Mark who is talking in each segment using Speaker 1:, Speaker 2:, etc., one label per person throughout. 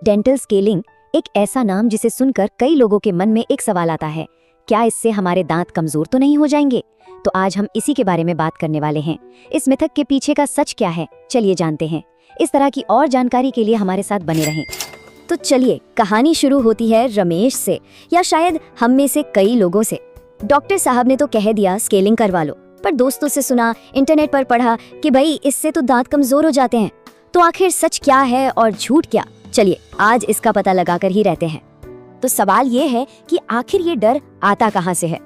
Speaker 1: Dental scaling एक ऐसा नाम जिसे सुनकर कई लोगों के मन में एक सवाल आता है, क्या इससे हमारे दांत कमजोर तो नहीं हो जाएंगे? तो आज हम इसी के बारे में बात करने वाले हैं। इस मिथक के पीछे का सच क्या है, चलिए जानते हैं। इस तरह की और जानकारी के लिए हमारे साथ बने रहें। तो चलिए, कहानी शुरू होती है रमेश से, या शायद हम में से कई लोगों से। डॉक्टर साहब ने तो कह दिया स्केलिंग करवा लो, पर दोस्तों से सुना, इंटरनेट पर पढ़ा कि भाई इससे तो दांत कमजोर हो जाते हैं। तो आखिर सच क्या है और झूठ क्या? चलिए आज इसका पता लगाकर ही रहते हैं। तो सवाल ये है कि आखिर ये डर आता कहाँ से है।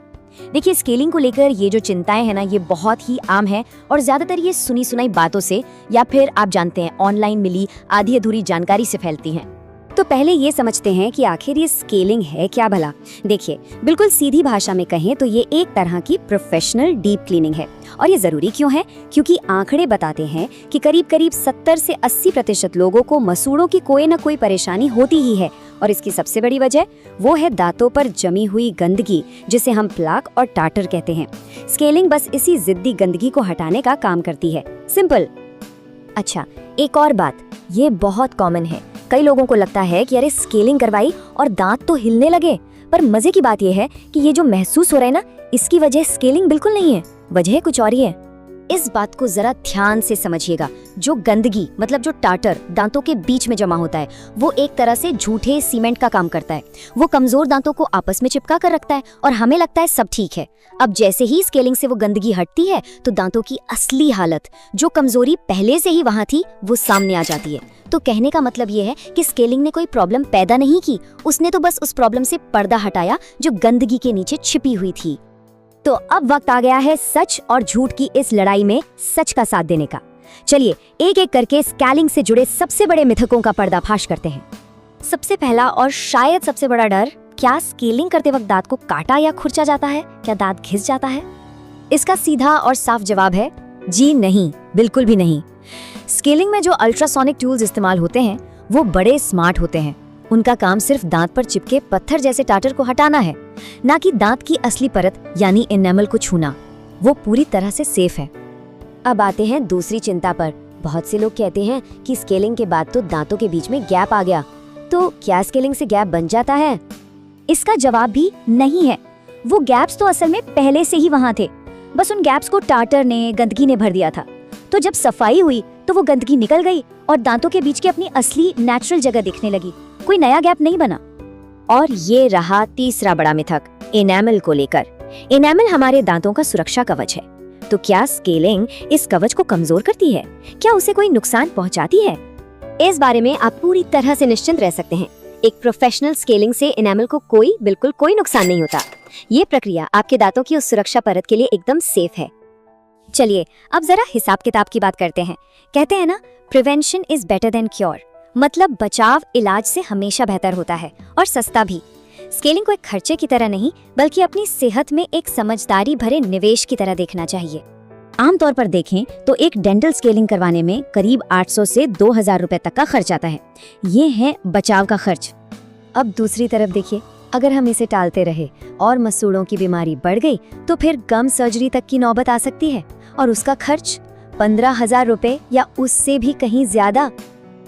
Speaker 1: देखिए, स्केलिंग को लेकर ये जो चिंताएं हैं ना, ये बहुत ही आम है और ज्यादातर ये सुनी सुनाई बातों से या फिर आप जानते हैं ऑनलाइन मिली आधी अधूरी जानकारी से फैलती हैं। तो पहले ये समझते हैं कि आखिर ये स्केलिंग है क्या भला। देखिए, बिल्कुल सीधी भाषा में कहें तो ये एक तरह की प्रोफेशनल डीप क्लीनिंग है। और ये जरूरी क्यों है? क्योंकि आंकड़े बताते हैं कि करीब 70 से 80% लोगों को मसूड़ों की कोई न कोई परेशानी होती ही है। और इसकी सबसे बड़ी वजह वो है दांतों पर जमी हुई गंदगी, जिसे हम प्लाक और टाटर कहते हैं। स्केलिंग बस इसी जिद्दी गंदगी को हटाने का काम करती है। सिंपल। अच्छा, एक और बात, ये बहुत कॉमन है। कई लोगों को लगता है कि अरे स्केलिंग करवाई और दांत तो हिलने लगे, पर मजे की बात यह है कि ये जो महसूस हो रहा है ना, इसकी वजह स्केलिंग बिल्कुल नहीं है, वजह कुछ और ही है। इस बात को जरा ध्यान से समझिएगा। जो गंदगी मतलब जो टाटर दांतों के बीच में जमा होता है, वो एक तरह से झूठे सीमेंट का काम करता है। वो कमजोर दांतों को आपस में चिपका कर रखता है और हमें लगता है सब ठीक है। अब जैसे ही स्केलिंग से वो गंदगी हटती है तो दांतों की असली हालत, जो कमजोरी पहले से ही वहां थी, वो सामने आ जाती है। तो कहने का मतलब ये है कि स्केलिंग ने कोई प्रॉब्लम पैदा नहीं की, उसने तो बस उस प्रॉब्लम से पर्दा हटाया जो गंदगी के नीचे छिपी हुई थी। तो अब वक्त आ गया है सच और झूठ की इस लड़ाई में सच का साथ देने का। चलिए एक एक करके स्केलिंग से जुड़े सबसे बड़े मिथकों का पर्दाफाश करते हैं। सबसे पहला और शायद सबसे बड़ा डर, क्या स्केलिंग करते वक्त दांत को काटा या खुरचा जाता है? क्या दांत घिस जाता है? इसका सीधा और साफ जवाब है जी नहीं, बिल्कुल भी नहीं। स्केलिंग में जो अल्ट्रासोनिक टूल्स इस्तेमाल होते हैं वो बड़े स्मार्ट होते हैं। उनका काम सिर्फ दांत पर चिपके पत्थर जैसे टाटर को हटाना है, ना कि दांत की असली परत यानी एनामल को छूना। वो पूरी तरह से सेफ है। अब आते हैं दूसरी चिंता पर। बहुत से लोग कहते हैं कि स्केलिंग के बाद तो दांतों के बीच में गैप आ गया, तो क्या स्केलिंग से गैप बन जाता है? इसका जवाब भी नहीं है। वो गैप्स तो असल में पहले से ही वहां थे, बस उन गैप्स को टाटर ने, गंदगी ने भर दिया था। तो जब सफाई हुई तो वो गंदगी निकल गई और दांतों के बीच की अपनी असली नेचुरल जगह दिखने लगी। कोई नया गैप नहीं बना। और ये रहा तीसरा बड़ा मिथक, एनामल को लेकर। एनामल हमारे दांतों का सुरक्षा कवच है। तो क्या स्केलिंग इस कवच को कमजोर करती है? क्या उसे कोई नुकसान पहुंचाती है? इस बारे में आप पूरी तरह से निश्चिंत रह सकते हैं। एक प्रोफेशनल स्केलिंग से एनामल को बिल्कुल कोई नुकसान नहीं होता। ये प्रक्रिया आपके दांतों की उस सुरक्षा परत के लिए एकदम सेफ है। चलिए अब जरा हिसाब किताब की बात करते हैं। कहते हैं ना, prevention is better than cure. मतलब बचाव इलाज से हमेशा बेहतर होता है और सस्ता भी। स्केलिंग को एक खर्चे की तरह नहीं, बल्कि अपनी सेहत में एक समझदारी भरे निवेश की तरह देखना चाहिए। आमतौर पर देखें तो एक डेंटल स्केलिंग करवाने में करीब 800 से 2000 रुपए तक का खर्च आता है। ये है बचाव का खर्च। अब दूसरी तरफ देखिए, अगर हम इसे टालते रहे और मसूड़ों की बीमारी बढ़ गई तो फिर गम सर्जरी तक की नौबत आ सकती है और उसका खर्च 15,000 रुपए या उससे भी कहीं ज्यादा।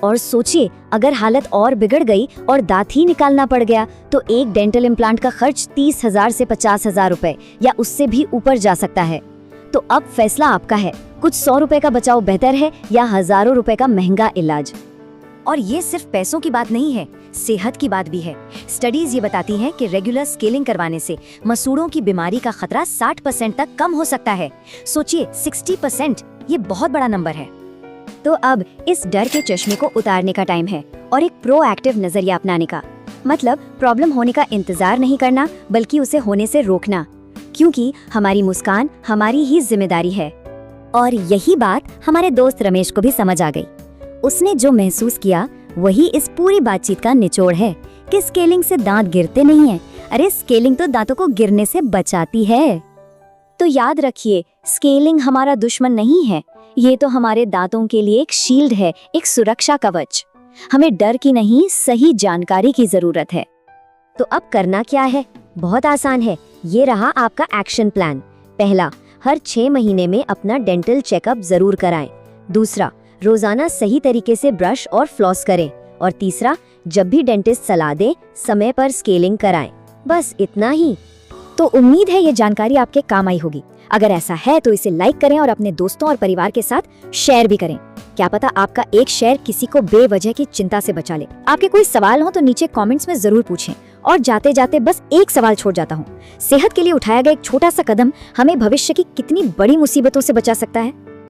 Speaker 1: और सोचिए, अगर हालत और बिगड़ गई और दांत ही निकालना पड़ गया तो एक डेंटल इम्प्लांट का खर्च 30,000 से 50,000 रुपए या उससे भी ऊपर जा सकता है। तो अब फैसला आपका है, कुछ 100 रुपए का बचाव बेहतर है या हजारों रुपए का महंगा इलाज। और ये सिर्फ पैसों की बात नहीं है, सेहत की बात भी है। स्टडीज ये बताती हैं कि रेगुलर स्केलिंग करवाने से मसूड़ों की बीमारी का खतरा 60% तक कम हो सकता है। सोचिए 60%, ये बहुत बड़ा नंबर है। तो अब इस डर के चश्मे को उतारने का टाइम है और एक प्रोएक्टिव नजरिया अपनाने का। मतलब प्रॉब्लम होने का इंतजार नहीं करना, बल्कि उसे होने से रोकना, क्योंकि हमारी मुस्कान हमारी ही जिम्मेदारी है। और यही बात हमारे दोस्त रमेश को भी समझ आ गई। उसने जो महसूस किया वही इस पूरी बातचीत का निचोड़ है कि स्केलिंग से दांत गिरते नहीं हैं। अरे स्केलिंग तो दांतों को गिरने से बचाती है। तो याद रखिए, स्केलिंग हमारा दुश्मन नहीं है, ये तो हमारे दांतों के लिए एक शील्ड है, एक सुरक्षा कवच। हमें डर की नहीं, सही जानकारी की जरूरत है। तो अब करना क्या है? बहुत आसान है। ये रहा आपका एक्शन प्लान। पहला, हर 6 महीने में अपना डेंटल चेकअप जरूर कराएं। दूसरा, रोजाना सही तरीके से ब्रश और फ्लॉस करें। और तीसरा, जब भी डेंटिस्ट सलाह दे समय पर स्केलिंग कराएं। बस इतना ही। तो उम्मीद है ये जानकारी आपके काम आई होगी। अगर ऐसा है तो इसे लाइक करें और अपने दोस्तों और परिवार के साथ शेयर भी करें। क्या पता आपका एक शेयर किसी को बेवजह की चिंता से बचा ले। आपके कोई सवाल हो तो नीचे कमेंट्स में जरूर पूछें। और जाते जाते बस एक सवाल छोड़ जाता हूँ, सेहत के लिए उठाया गया एक छोटा सा कदम हमें भविष्य की कितनी बड़ी मुसीबतों से बचा सकता है।